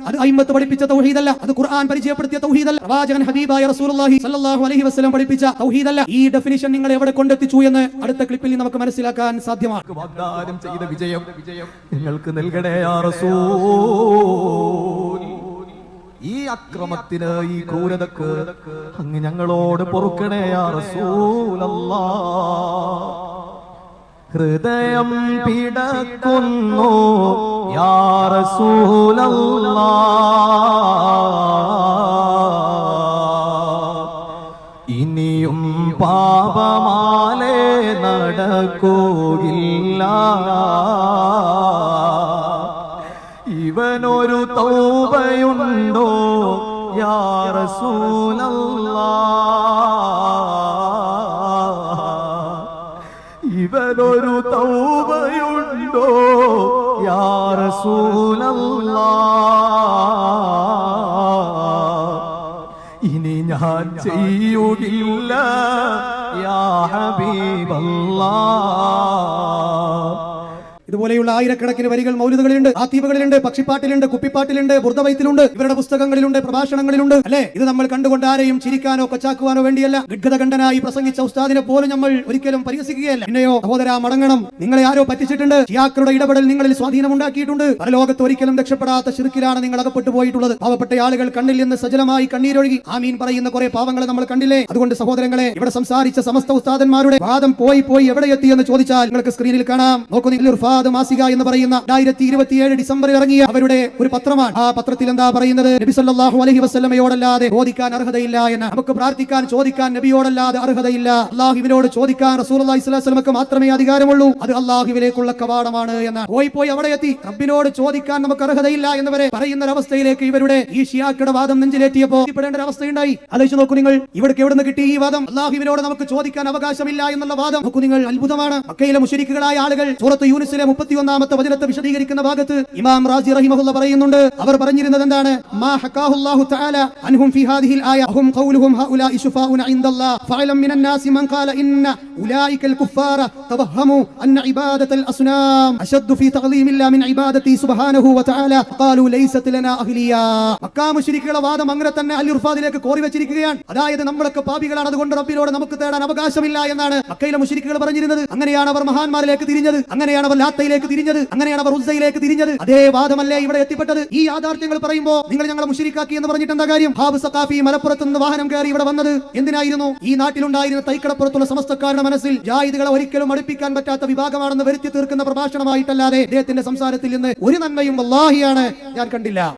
അത് അയിമ്മത്ത് പഠിപ്പിച്ച തൗഹീദല്ല, അത് ഖുർആൻ പരിചയപ്പെടുത്തിയ തൗഹീദല്ല, പ്രവാചകൻ ഹബീബായ റസൂലുള്ളാഹി സ്വല്ലല്ലാഹു അലൈഹി വസല്ലം പഠിപ്പിച്ച തൗഹീദല്ല. ഈ ഡെഫിനിഷൻ നിങ്ങൾ എവിടെ കൊണ്ടെത്തിച്ചു എന്ന് അടുത്ത ക്ലിപ്പിൽ നമുക്ക് മനസ്സിലാക്കാൻ സാധ്യമാണ്. വാഗ്ദാനം ചെയ്ത വിജയം നിങ്ങൾക്ക് നൽകണേ യാ റസൂൽ. ഈ അക്രമത്തിന്, ഈ ക്രൂരതക്ക് അങ്ങ് ഞങ്ങളോട് പൊറുക്കണേ യാ റസൂലല്ലാഹ്. ഹൃദയം പിടക്കുന്നു യാ റസൂലല്ലാഹ്. ഇനിയും പാപമാലേ നടക്കുകയില്ല. ഇവനൊരു തൗബയുണ്ടോ യാ റസൂലല്ലാഹ്. ഇവനൊരു തൗബയുണ്ടോ യാ റസൂലല്ലാഹ്. ഇനി ഞാൻ ചെയ്യുകയില്ല യാ ഹബീബല്ലാഹ്. ഇതുപോലെയുള്ള ആയിരക്കണക്കിന് വരികൾ മൗലിദുകളിലുണ്ട്, ആത്തീബുകളിലുണ്ട്, പക്ഷിപ്പാട്ടിലുണ്ട്, കുപ്പിപ്പാട്ടിലുണ്ട്, ബുർദബൈത്തിലുണ്ട്, ഇവരുടെ പുസ്തകങ്ങളിലുണ്ട്, പ്രഭാഷണങ്ങളിലുണ്ട്. അല്ലെ, ഇത് നമ്മൾ കണ്ടുകൊണ്ട് ആരെയും ചിരിക്കാനോ കൊച്ചാക്കുവാനോ വേണ്ടിയല്ല. ഗദ്ഗതകണ്ഠനായി പ്രസംഗിച്ച ഉസ്താദിനെ പോലും നമ്മൾ ഒരിക്കലും പരിഹസിക്കുകയല്ല. പിന്നെയോ സഹോദരാ, മടങ്ങണം. നിങ്ങളെ ആരോ പറ്റിച്ചിട്ടുണ്ട്. ഷിയാക്കളുടെ ഇടപെടൽ നിങ്ങളിൽ സ്വാധീനമുണ്ടാക്കിയിട്ടുണ്ട്. പരലോകത്ത് ഒരിക്കലും രക്ഷപ്പെടാത്ത ശിർക്കിലാണ് നിങ്ങൾ അകപ്പെട്ടു പോയിട്ടുള്ളത്. പാവപ്പെട്ട ആളുകൾ കണ്ണിൽ നിന്ന് സജലമായി കണ്ണീരൊഴുകി ആമീൻ പറയുന്ന കുറെ പാവങ്ങളെ നമ്മൾ കണ്ടില്ലേ. അതുകൊണ്ട് സഹോദരങ്ങളെ, ഇവിടെ സംസാരിച്ച സമസ്ത ഉസ്താദന്മാരുടെ വാദം പോയി എവിടെ എത്തിയെന്ന് ചോദിച്ചാൽ നിങ്ങൾക്ക് സ്ക്രീനിൽ കാണാം. നോക്കൂ, നിങ്ങൾ മാസിക എന്ന് പറയുന്ന 2027 ഡിസംബറിൽ ഇറങ്ങിയ അവരുടെ ഒരു പത്രമാണ്. ആ പത്രത്തിൽ എന്താ പറയുന്നത്? നബി സല്ലല്ലാഹു അലൈഹി വസല്ലമയോടല്ലാതെ ചോദിക്കാൻ അർഹതയില്ല എന്ന്. നമുക്ക് പ്രാർത്ഥിക്കാൻ ചോദിക്കാൻ നബിയോടല്ലാതെ അർഹതയില്ല. അല്ലാഹുവിനോട് ചോദിക്കാൻ റസൂലുള്ളാഹി സ്വല്ലല്ലാഹു അലൈഹി വസല്ലമക്ക് മാത്രമേ അധികാരമുള്ളൂ. അത് അല്ലാഹുവിലേക്കുള്ള കവാടമാണ് എന്ന്. പോയി അവിടെ എത്തി. റബ്ബിനോട് ചോദിക്കാൻ നമുക്ക് അർഹതയില്ല എന്നവരെ പറയുന്ന ഒരവസ്ഥയിലേക്ക് ഇവരുടെ ഈ ഷിയാക്കളുടെ വാദം നെഞ്ചിലേറ്റിയപ്പോ പെടേണ്ട ഒരു അവസ്ഥയുണ്ടായി. ആലോചിച്ച് നോക്കൂ നിങ്ങൾ, ഇവിടേക്ക് എവിടെ നിന്ന് കിട്ടി ഈ വാദം? അല്ലാഹുവിനോട് നമുക്ക് ചോദിക്കാൻ അവകാശമില്ല എന്നുള്ള വാദം. നോക്കൂ നിങ്ങൾ, അത്ഭുതമാണ്. മക്കയിലെ മുശ്രിക്കുകളായ ആളുകൾ സൂറത്ത് യൂനുസിലെ 31-ാമത്തെ വചനത്തെ വിശദീകരിക്കുന്ന ഭാഗത്ത് ഇമാം റാസി റഹിമഹുല്ല പറയുന്നുണ്ട്. അവർ പറഞ്ഞിരുന്നത് എന്താണ്? മാ ഹഖാഹുല്ലാഹു തആല അൻഹും ഫീ ഹാദിഹിൽ ആയ ഹും ഖൗലുഹും ഹൗലാഇ ശുഫാഉന ഇൻദല്ലാഹ് ഫഅലം മിനൻ നാസി മൻ ഖാല ഇന്ന ഉലൈകൽ കുഫാര തവഹമു അന്ന ഇബാദത്തൽ അസ്നാം അശദ്ദു ഫീ തഗ്ലീമില്ലാ മിൻ ഇബാദത്തി സുബ്ഹാനഹു വ തആല ഖാലു ലൈസത് ലനാ അഹ്ലിയാ. മക്കാ മുശ്രിക്കുകളുടെ വാദം അങ്ങനെ തന്നെ അൽ ഇർഫാദിലേക്ക് കോറി വെച്ചിരിക്കുകയാണ്. അതായത് നമ്മളൊക്കെ പാപികളാണ്, അതുകൊണ്ട് റബ്ബിനോട് നമുക്ക് തേടാൻ അവകാശമില്ല എന്നാണ് മക്കയിലെ മുശ്രിക്കുകൾ പറഞ്ഞിരുന്നത്. അങ്ങനെയാണ് അവർ മഹാന്മാരിലേക്ക് തിരിഞ്ഞത്, അങ്ങനെയാണ് അവർ ലാത്തയിലേക്ക് തിരിഞ്ഞത്, അങ്ങനെയാണ് അവർ ഉസ്സയിലേക്ക് തിരിഞ്ഞത്. അതേ വാദമല്ലേ ഇവിടെ എത്തിപ്പെട്ടത്? ഈ യാഥാർത്ഥ്യങ്ങൾ പറയുമ്പോൾ നിങ്ങൾ ഞങ്ങളെ മുശ്രിക്കാക്കി എന്ന് പറഞ്ഞിട്ട് എന്താ കാര്യം? ഹാബ് സഖാഫി മലപ്പുറത്ത് നിന്ന് വാഹനം കയറി ഇവിടെ വന്നത് എന്തിനായിരുന്നു? ഈ നാട്ടിലുണ്ടായിരുന്ന തൈക്കടപ്പുറത്തുള്ള സമസ്തക്കാരുടെ മനസ്സിൽ ജാഹിദുകളെ ഒരിക്കലും അടുപ്പിക്കാൻ പറ്റാത്ത വിഭാഗമാണെന്ന് വരുത്തി തീർക്കുന്ന പ്രഭാഷണമായിട്ടല്ലാതെ അദ്ദേഹത്തിന്റെ സംസാരത്തിൽ നിന്ന് ഒരു നന്മയും വല്ലാഹിയാണ് ഞാൻ കണ്ടില്ല.